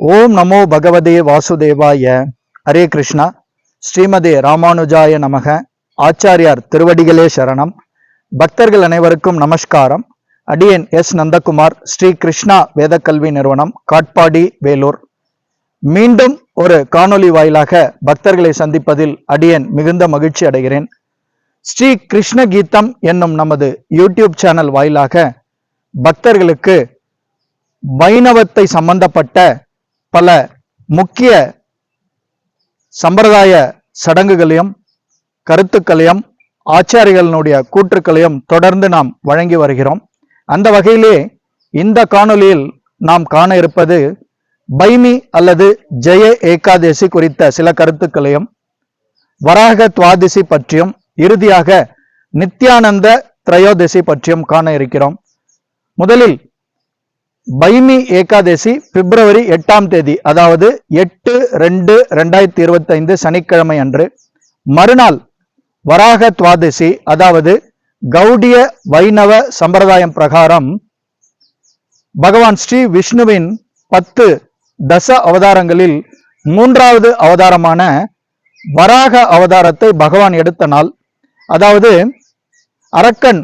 ஓம் நமோ பகவதே வாசுதேவாய. ஹரே கிருஷ்ணா. ஸ்ரீமதே ராமானுஜாய நமக. ஆச்சாரியார் திருவடிகளே சரணம். பக்தர்கள் அனைவருக்கும் நமஸ்காரம். அடியேன் எஸ் நந்தகுமார், ஸ்ரீ கிருஷ்ணா வேத கல்வி நிறுவனம், காட்பாடி, வேலூர். மீண்டும் ஒரு காணொளி வாயிலாக பக்தர்களை சந்திப்பதில் அடியேன் மிகுந்த மகிழ்ச்சி அடைகிறேன். ஸ்ரீ கிருஷ்ண கீதம் என்னும் நமது யூடியூப் சேனல் வாயிலாக பக்தர்களுக்கு வைணவத்தை சம்பந்தப்பட்ட பல முக்கிய சம்பிரதாய சடங்குகளையும் கருத்துக்களையும் ஆச்சாரிகளினுடைய கூற்றுக்களையும் தொடர்ந்து நாம் வழங்கி வருகிறோம். அந்த வகையிலே இந்த காணொலியில் நாம் காண இருப்பது பைமி அல்லது ஜெய ஏகாதசி குறித்த சில கருத்துக்களையும், வராக துவாதசி பற்றியும், இறுதியாக நித்யானந்த திரையோதசி பற்றியும் காண இருக்கிறோம். முதலில் பைமி ஏகாதசி பிப்ரவரி 8ஆம் தேதி, அதாவது 8/2/2025 சனிக்கிழமை அன்று. மறுநாள் வராக துவாதசி, அதாவது கௌடிய வைணவ சம்பிரதாயம் பிரகாரம் பகவான் ஸ்ரீ விஷ்ணுவின் 10 தச அவதாரங்களில் 3வது அவதாரமான வராக அவதாரத்தை பகவான் எடுத்த நாள். அதாவது அரக்கன்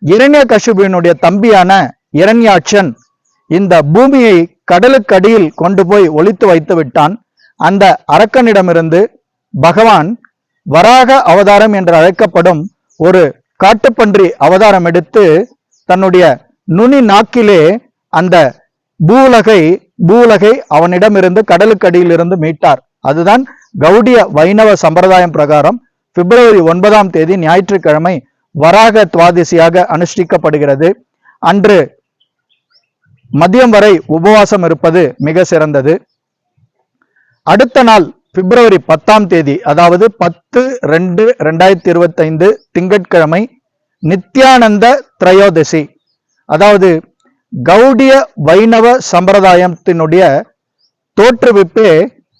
இரண்யகசிபுவினுடைய தம்பியான இரண்யாட்சன் இந்த பூமியை கடலுக்கு அடியில் கொண்டு போய் ஒளித்து வைத்து விட்டான். அந்த அரக்கனிடமிருந்து பகவான் வராக அவதாரம் என்று அழைக்கப்படும் ஒரு காட்டுப்பன்றி அவதாரம் எடுத்து தன்னுடைய நுனி நாக்கிலே அந்த பூலகை அவனிடமிருந்து கடலுக்கு அடியில் இருந்து மீட்டார். அதுதான் கௌடிய வைணவ சம்பிரதாயம் பிரகாரம் பிப்ரவரி 9ஆம் தேதி ஞாயிற்றுக்கிழமை வராக துவாதசியாக அனுஷ்டிக்கப்படுகிறது. அன்று மதியம் வரை உபவாசம் இருப்பது மிக சிறந்தது. அடுத்த நாள் பிப்ரவரி 10ஆம் தேதி, அதாவது 10/2/2025 திங்கட்கிழமை நித்யானந்த திரையோதசி. அதாவது கௌடிய வைணவ சம்பிரதாயத்தினுடைய தோற்றுவிப்பே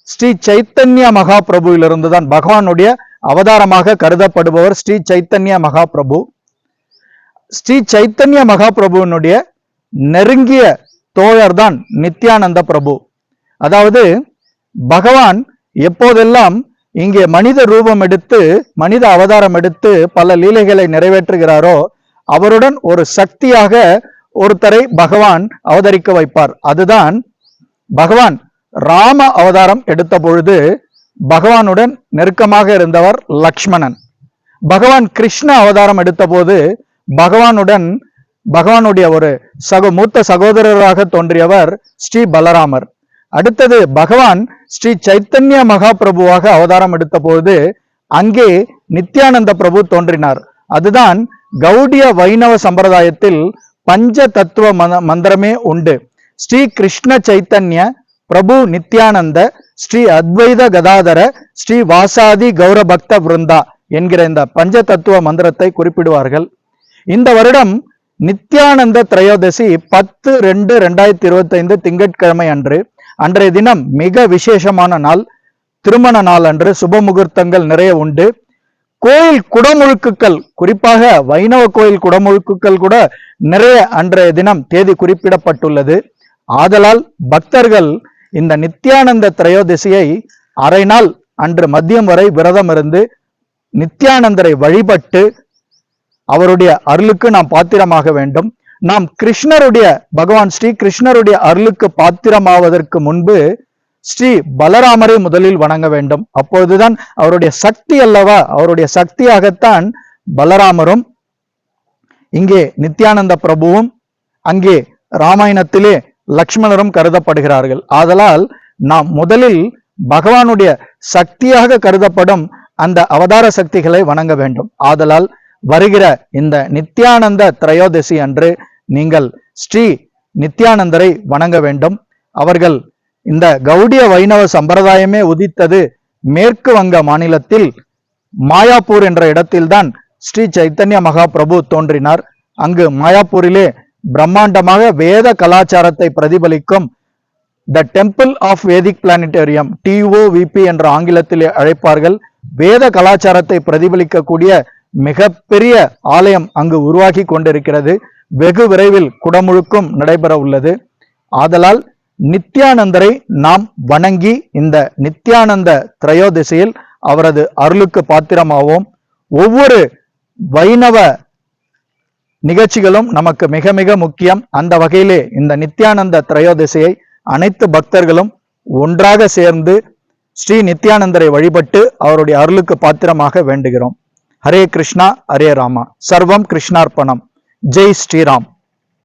ஸ்ரீ சைத்தன்ய மகாபிரபுவிலிருந்து தான். பகவானுடைய அவதாரமாக கருதப்படுபவர் ஸ்ரீ சைத்தன்ய மகாபிரபு. ஸ்ரீ சைத்தன்ய மகாபிரபுவினுடைய நெருங்கிய தோழர்தான் நித்யானந்த பிரபு. அதாவது பகவான் எப்போதெல்லாம் இங்கே மனித ரூபம் எடுத்து, மனித அவதாரம் எடுத்து பல லீலைகளை நிறைவேற்றுகிறாரோ, அவருடன் ஒரு சக்தியாக ஒருத்தரை பகவான் அவதரிக்க வைப்பார். அதுதான் பகவான் ராம அவதாரம் எடுத்த பொழுது பகவானுடன் நெருக்கமாக இருந்தவர் லக்ஷ்மணன். பகவான் கிருஷ்ண அவதாரம் எடுத்த போது பகவானுடைய ஒரு மூத்த சகோதரராக தோன்றியவர் ஸ்ரீ பலராமர். அடுத்தது பகவான் ஸ்ரீ சைத்தன்ய மகாபிரபுவாக அவதாரம் எடுத்த போது அங்கே நித்யானந்த பிரபு தோன்றினார். அதுதான் கௌடிய வைணவ சம்பிரதாயத்தில் பஞ்ச தத்துவ மந்திரமே உண்டு. ஸ்ரீ கிருஷ்ண சைத்தன்ய பிரபு நித்யானந்த ஸ்ரீ அத்வைத கதாதர ஸ்ரீ வாசாதி கௌரபக்த விருந்தா என்கிற இந்த பஞ்ச தத்துவ மந்திரத்தை குறிப்பிடுவார்கள். இந்த வருடம் நித்யானந்த திரையோதசி 10/2/2025 திங்கட்கிழமை அன்று. அன்றைய தினம் மிக விசேஷமான நாள், திருமண நாள் அன்று. சுப முகூர்த்தங்கள் நிறைய உண்டு. கோயில் குடமுழுக்குகள், குறிப்பாக வைணவ கோயில் குடமுழுக்குகள் கூட நிறைய அன்றைய தினம் தேதி குறிப்பிடப்பட்டுள்ளது. ஆதலால் பக்தர்கள் இந்த நித்யானந்த திரையோதசியை அரை நாள் அன்று மதியம் வரை விரதம் இருந்து நித்யானந்தரை வழிபட்டு அவருடைய அருளுக்கு நாம் பாத்திரமாக வேண்டும். நாம் பகவான் ஸ்ரீ கிருஷ்ணருடைய அருளுக்கு பாத்திரமாவதற்கு முன்பு ஸ்ரீ பலராமரை முதலில் வணங்க வேண்டும். அப்போதுதான் அவருடைய சக்தி அல்லவா, அவருடைய சக்தியாகத்தான் பலராமரும் இங்கே நித்யானந்த பிரபுவும் அங்கே ராமாயணத்திலே லக்ஷ்மணரும் கருதப்படுகிறார்கள். ஆதலால் நாம் முதலில் பகவானுடைய சக்தியாக கருதப்படும் அந்த அவதார சக்திகளை வணங்க வேண்டும். ஆதலால் வருகிற இந்த நித்யானந்த திரையோதசி அன்று நீங்கள் ஸ்ரீ நித்யானந்தரை வணங்க வேண்டும். அவர்கள் இந்த கௌடிய வைணவ சம்பிரதாயமே உதித்தது மேற்கு வங்க மாநிலத்தில் மாயாப்பூர் என்ற இடத்தில்தான் ஸ்ரீ சைத்தன்ய மகாபிரபு தோன்றினார். அங்கு மாயாப்பூரிலே பிரம்மாண்டமாக வேத கலாச்சாரத்தை பிரதிபலிக்கும் the temple of Vedic planetarium, TOVP என்ற ஆங்கிலத்திலே அழைப்பார்கள், வேத கலாச்சாரத்தை பிரதிபலிக்கக்கூடிய மிகப்பெரிய ஆலயம் அங்கு உருவாகி கொண்டிருக்கிறது. வெகு விரைவில் குடமுழுக்கும் நடைபெற உள்ளது. ஆதலால் நித்யானந்தரை நாம் வணங்கி இந்த நித்யானந்த திரையோதசியில் அவரது அருளுக்கு பாத்திரமாவோம். ஒவ்வொரு வைணவ நிகழ்ச்சிகளும் நமக்கு மிக மிக முக்கியம். அந்த வகையிலே இந்த நித்யானந்த திரையோதசியை அனைத்து பக்தர்களும் ஒன்றாக சேர்ந்து ஸ்ரீ நித்யானந்தரை வழிபட்டு அவருடைய அருளுக்கு பாத்திரமாக வேண்டுகிறோம். ஹரே கிருஷ்ணா ஹரே ராமா. சர்வம் கிருஷ்ணார்ப்பணம். ஜெய் ஸ்ரீராம்.